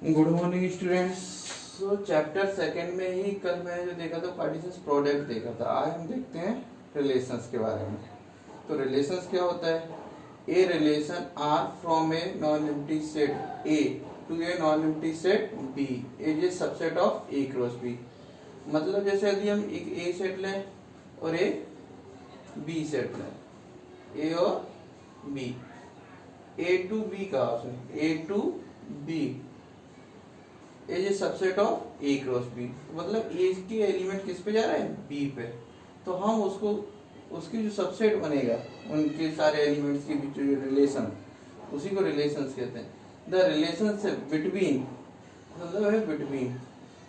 Good morning students. सो chapter second में ही कल मैं जो देखा था कार्टेशियन प्रोडक्ट देखा था। आज हम देखते हैं रिलेशंस के बारे में। तो रिलेशंस क्या होता है? A relation R from a non empty set A to a non empty set B is a subset of A cross B. मतलब जैसे यदि हम एक ए सेट लें और एक बी सेट लें, ए और बी, ए टू बी का option A to B is a subset of A cross B. मतलब ए के एलिमेंट किस पे जा रहा है? बी पे। तो हम उसको उसकी जो सबसेट बनेगा उनके सारे एलिमेंट्स के बीच जो रिलेशन, उसी को रिलेशंस कहते हैं। द रिलेशनशिप बिटवीन मतलब है between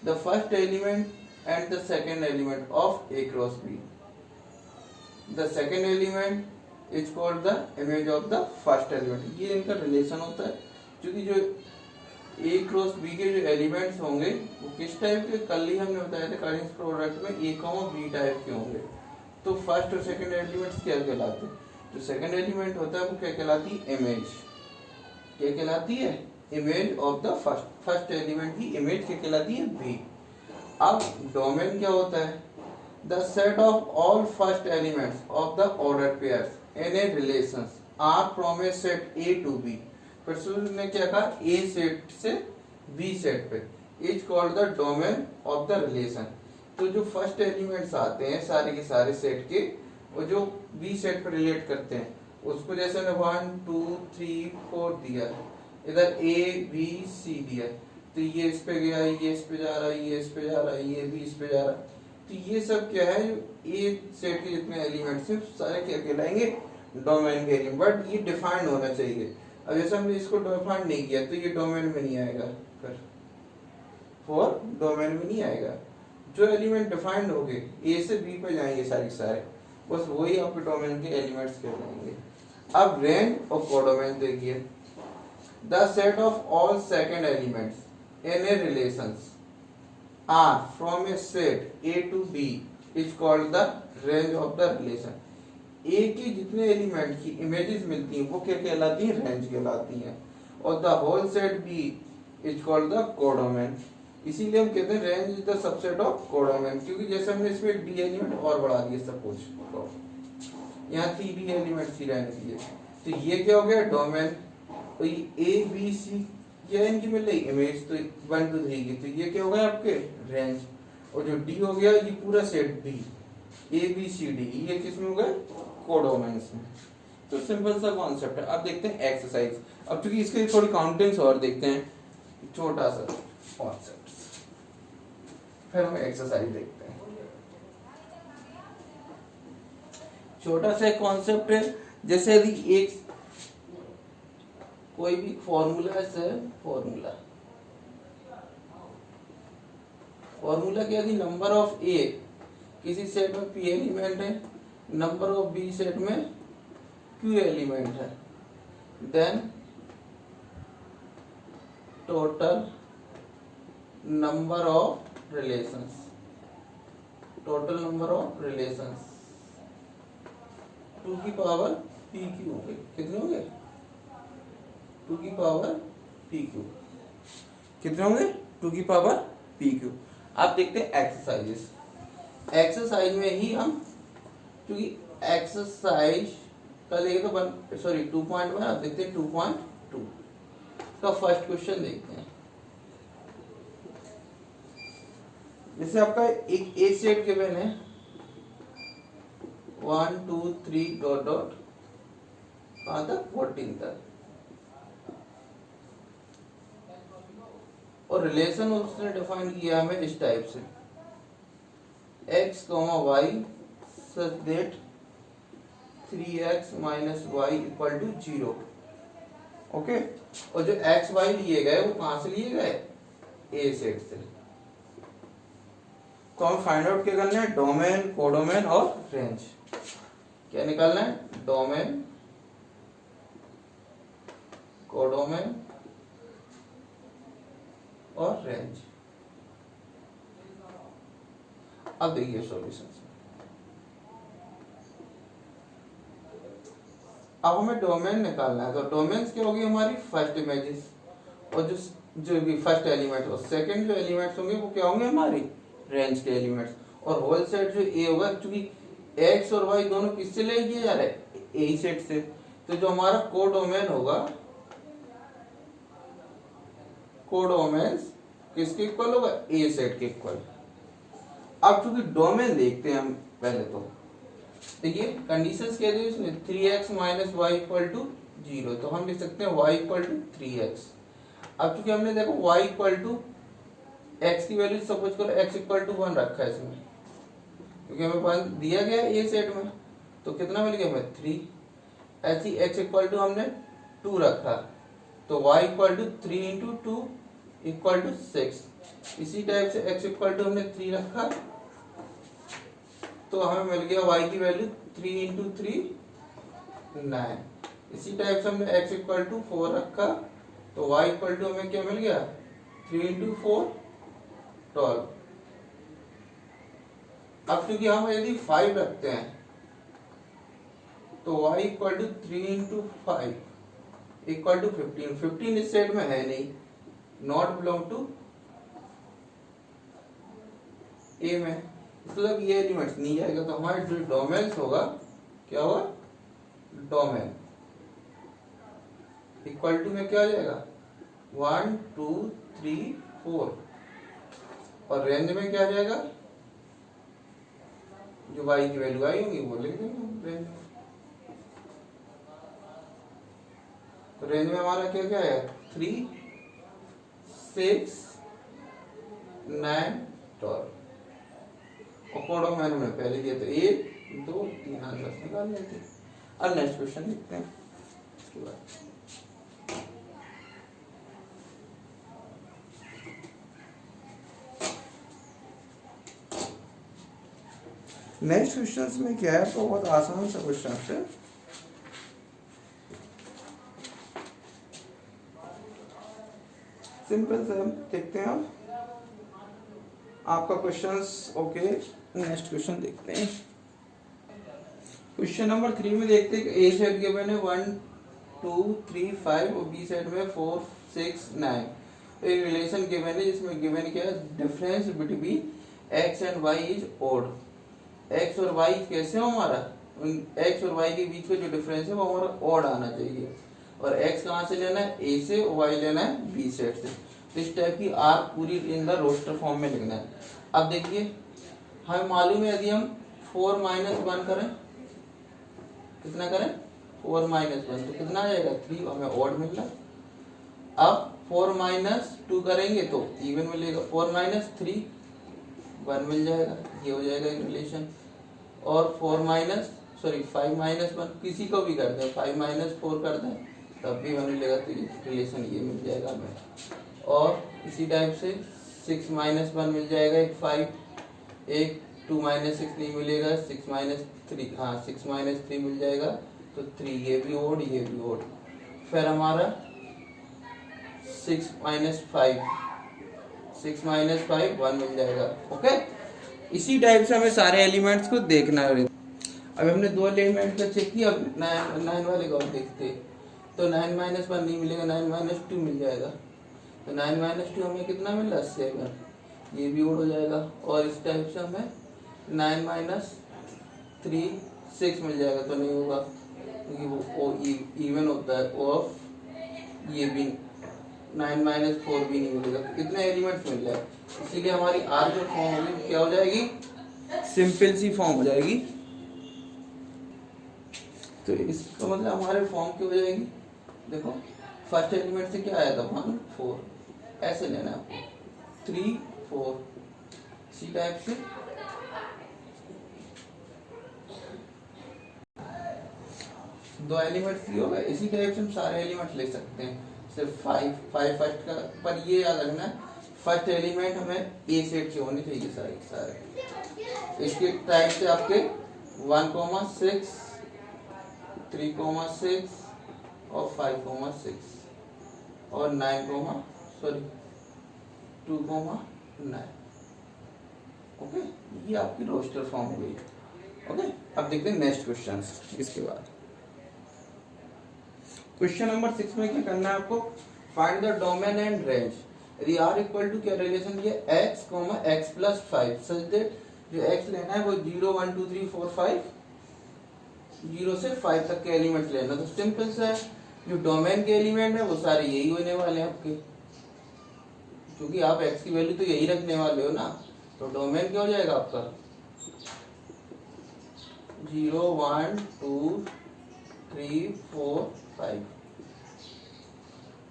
the first element and the second element of A cross B. The second element is called the image of the first element. ये इनका रिलेशन होता है, क्योंकि जो ए क्रॉस बी के जो एलिमेंट्स होंगे वो किस टाइप के? कल ही हमने बताया था कार्टेशियन प्रोडक्ट में ए कॉमा बी टाइप के होंगे। तो फर्स्ट और सेकंड एलिमेंट्स क्या कहलाते हैं? जो सेकंड एलिमेंट होता है वो क्या कहलाती है? इमेज। क्या कहलाती है? Image of the first. First element की इमेज क्या कहलाती है? बी। अब डोमेन क्या होता है? The set of all first elements of the order pairs in a relations are from a set A to B. फिर से ने क्या कहा? ए सेट से बी सेट पे is called the domain of the relation. तो जो first elements आते हैं सारे के सारे सेट के, वो जो बी सेट पे रिलेट करते हैं उसको, जैसे हमने 1 2 3 4 दिया, इधर ए बी सी दिया, तो ये इस पे गया, ये इस पे जा रहा है, ये इस पे जा रहा है, ये भी इस पे जा रहा है। तो ये सब क्या है? जो ए सेट के जितने एलिमेंट्स हैं सारे क्या कहलाएंगे? डोमेन के एलिमेंट। बट ये डिफाइंड होना चाहिए। अब जैसे हमने इसको डिफाइन नहीं किया तो ये डोमेन में नहीं आएगा, फिर फोर डोमेन में नहीं आएगा। जो एलिमेंट डिफाइंड हो गए ए से बी पे जाएंगे सारे सारे, बस वही आपके डोमेन के एलिमेंट्स कहलाएंगे। अब रेंज और कोडोमेन देखिए। The set of all second elements in a relations are from a set A to B is called the range of the relation. A के जितने एलिमेंट की इमेजेस मिलती हैं वो क्या कहलाती हैं? रेंज कहलाती हैं। और the whole set B is called the codomain. इसीलिए हम कहते हैं range is the subset of codomain, क्योंकि जैसे हमने इसमें एक डी एलिमेंट और बढ़ा दिए, सपोज यहाँ 3 डी एलिमेंट्स ही रहने दिए, तो ये क्या हो गया? डोमेन। तो ये ए बी सी क्या इनकी मिल रही? इमेज। तो 1 2 3 की, तो ये क्या हो गया आपके? रेंज। और जो डी हो गया ये पूरा set B, A B C D, ये किसमें हो गए? कोडोमेन्स में। तो सिंपल सा कॉन्सेप्ट है। अब देखते हैं एक्सरसाइज। अब चूंकि इसके थोड़ी काउंटिंग्स और देखते हैं, छोटा सा कॉन्सेप्ट, फिर हम एक्सरसाइज देखते हैं। छोटा सा कॉन्सेप्ट है, जैसे यदि एक कोई भी फॉर्मूला है, फॉर्मूला क्या? यदि नंबर ऑफ ए किसी सेट में पी एलिमेंट है, नंबर ऑफ बी सेट में क्यू एलिमेंट है, then total number of relations, total number of relations 2 की पावर पी क्यू हो गए। कितने हो गए? 2 की पावर पी क्यू। कितने होंगे? 2 की पावर पी क्यू। आप देखते हैं एक्सरसाइजेस। एक्सरसाइज में ही हम, क्योंकि एक्सरसाइज का देखे तो 2.1, आप देखते हैं 2.2 का फर्स्ट क्वेश्चन देखते हैं। जैसे आपका एक ए सेट गिवन है 1 2 3 डॉट डॉट कहां तक? 14 तक। और रिलेशन उसने डिफाइन किया हमें इस टाइप से, x, y such that 3x minus y equal to 0। Okay. और जो x y लिए गए वो कहां से लिए गए? ए सेट से। तो हम फाइंड आउट क्या करना है? डोमेन, कोडोमेन और रेंज। क्या निकालना है? डोमेन, कोडोमेन और रेंज। अब देखिए सॉल्यूशन। अब हमें डोमेन निकालना है, तो डोमेन्स क्या होगी? हमारी फर्स्ट इमेजेस, और जो जो भी फर्स्ट एलिमेंट हो, सेकंड जो एलिमेंट्स होंगे वो क्या होंगे हमारी रेंज के एलिमेंट्स, और होल सेट जो ए होगा, क्योंकि एक्स और वाई दोनों किससे ले किया जा रहा है, ए सेट से, तो जो हमारा कोडोमेन होगा, कोडोमेन किसके इक्वल होगा, ए सेट के इक्वल। अब चूंकि डोमेन देखते हैं हम पहले, तो देखिए कंडीशंस क्या दी उसने, 3x minus Y equal to 0, तो हम लिख सकते हैं y इक्वल टू 3x। अब चूंकि हमने देखो y इक्वल टू x की वैल्यू सपोज करो x इक्वल टू 1 रखा है इसमें, क्योंकि हमें 1 दिया गया है ए सेट में, तो कितना मिल गया हमें 3। ऐसी x इक्वल टू हमने 2 रखा, तो y equal to 3 into 2 equal to 6। इसी टाइप से x इक्वल टू हमने 3 रखा, तो हमें मिल गया y की वैल्यू 3 इंटू 3 9। इसी टाइप से हमने x इक्वल टू 4 रखा, तो y इक्वल टू हमें क्या मिल गया 3 इंटू 4 12। अब क्योंकि हम यदि 5 रखते हैं, तो y equal to 3 into 5 equal to 15। 15 इस सेट में है नहीं, नॉट बिलोंग टू ए में, मतलब ये एलिमेंट्स नहीं जाएगा, तो हमारे जो डोमेन्स होगा क्या होगा, डोमेन इक्वल टू में क्या आ जाएगा 1 2 3 4, और रेंज में क्या आ जाएगा, जो y की वैल्यू आई होगी वो लिख देंगे हम रेंज में। तो रेंज में हमारा क्या क्या है 3 6 9 12, और कोडोमेन हमने पहले दिया, तो 1 2 3 आंसर निकाल लेते हैं। अब नेक्स्ट क्वेश्चन देखते हैं इसके बाद। नेक्स्ट क्वेश्चन में क्या है, तो बहुत आसान सा क्वेश्चन है, सिंपल सा, हम देखते हैं। अब आपका क्वेश्चंस ओके, नेक्स्ट क्वेश्चन देखते हैं। क्वेश्चन नंबर 3 में देखते हैं कि ए सेट गिवन है 1 2 3 5 और बी सेट में 4 6 9। एक रिलेशन गिवन है जिसमें गिवन क्या है, difference between x and y is odd. x और y कैसे हो हमारा, x और y के बीच का जो डिफरेंस है वो हमारा ओड आना चाहिए, और x कहाँ से लेना है, a से, और y लेना है b सेट से। तो इस टाइप की आर पूरी इन द रोस्टर फॉर्म में लिखना है। अब देखिए हमें मालूम है, यदि हम 4 माइनस 1 करें, कितना करें 4 माइनस 1, तो कितना आ जाएगा 3, हमें ऑड मिल रहा है। अब 4 माइनस 2 करेंगे तो इवन मिलेगा, 4 माइनस 3 1 मिल जाएगा, ये हो जाएगा एक रिलेशन। और 5 माइनस 1 किसी को भी कर दें, 5 माइनस 4 कर दें तब भी 1 मिलेगा, तो रिलेशन ये मिल जाएगा हमें। और इसी टाइप से 6 माइनस 1 मिल जाएगा, एक 5, एक 2 माइनस 6 नहीं मिलेगा, 6 माइनस 3, हाँ 6 माइनस 3 मिल जाएगा, तो 3, ये भी ओड ये भी ओड। फिर हमारा 6 माइनस 5 1 मिल जाएगा। ओके, इसी टाइप से हमें सारे एलिमेंट्स को देखना है। अब हमने 2 एलिमेंट का चेक किया, अब 9 वाले को देखते, तो 9 माइनस 1 नहीं मिलेगा, 9 माइनस 2 मिल जाएगा, तो 9 माइनस 2 हमें कितना मिल रहा है 7, ये भी ओड हो जाएगा। और इस टाइप से हमें 9 माइनस 3 6 मिल जाएगा, तो नहीं होगा क्योंकि वो इवन होता है, ऑफ ये भी 9 माइनस 4 भी नहीं मिलेगा, तो कितने एलिमेंट्स मिल जाए, इसीलिए हमारी आर जो फॉर्म होगी क्या हो जाएगी, सिंपल सी फॉर्म हो जाएगी। तो इसका मतलब हमारे फॉर्म की हो जाएगी, देखो फर्स्ट एलिमेंट से क्या आया था 1 4, ऐसे लेना है आपको 3 4, इसी टाइप से दो एलिमेंट्स ही होगा, इसी टाइप से हम सारे एलिमेंट ले सकते हैं। सिर्फ 5 फर्स्ट का, पर ये याद रखना है फर्स्ट एलिमेंट हमें ए सेट के होने चाहिए सारे। इसके टाइप से आपके 1,6 3,6 और 5,6 और 2,9। ओके, ये आपकी रोस्टर फॉर्म हो गई। ओके, अब देखते हैं नेक्स्ट क्वेश्चन। इसके बाद क्वेश्चन नंबर 6 में क्या करना है आपको, find the domain and range. यदि r इक्वल टू क्या रिलेशन दिया x, x plus 5 such that जो x लेना है वो 0 1 2 3 4 5 0 से 5 तक के एलिमेंट लेना। तो सिंपल सा है, जो डोमेन के एलिमेंट है वो सारे यही होने वाले हैं आपके, क्योंकि आप x की वैल्यू तो यही रखने वाले हो ना। तो डोमेन क्या हो जाएगा आपका 0 1 2 3 4 5।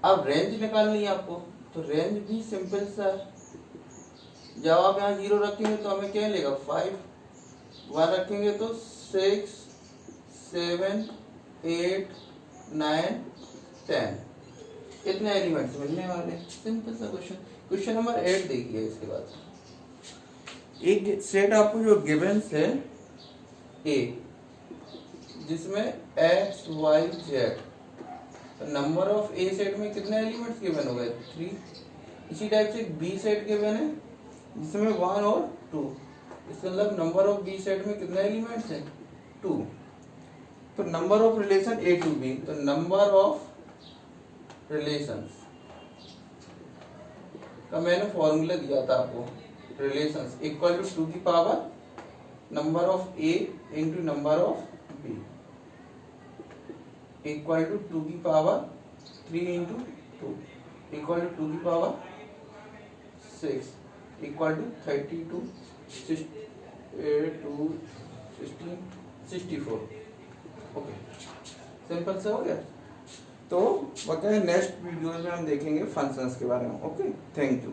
अब रेंज निकालनी है आपको, तो रेंज भी सिंपल सा है। जब आप यहाँ 0 रखेंगे तो हमें क्या मिलेगा 5, 1 रखेंगे तो 6 7 8 9 10, इतने एलिमेंट्स मिलने वाले। सिंपल सा क्वेश्चन। क्वेश्चन नंबर 8 देखिए। इसके बाद एक सेट आपको जो गिवंस है ए, जिसमें x y z, number of A set में कितने एलिमेंट्स गिवन हो गए 3। इसी टाइप से बी सेट गिवन है जिसमें 1 और 2, इसका मतलब नंबर ऑफ बी सेट में कितने एलिमेंट्स हैं 2। तो number of relation A to B, तो नंबर ऑफ रिलेशंस का मैंने फॉर्मूला दिया था आपको, रिलेशंस इक्वल टू की power number of A into number of B equal to 2 की पावर 3 इंटू 2 इक्वल टू 2 की power 6 equal to 32 2 16 64। Okay, simple से हो गया। तो बकाया नेक्स्ट वीडियो में हम देखेंगे फंक्शंस के बारे में। Okay, thank you.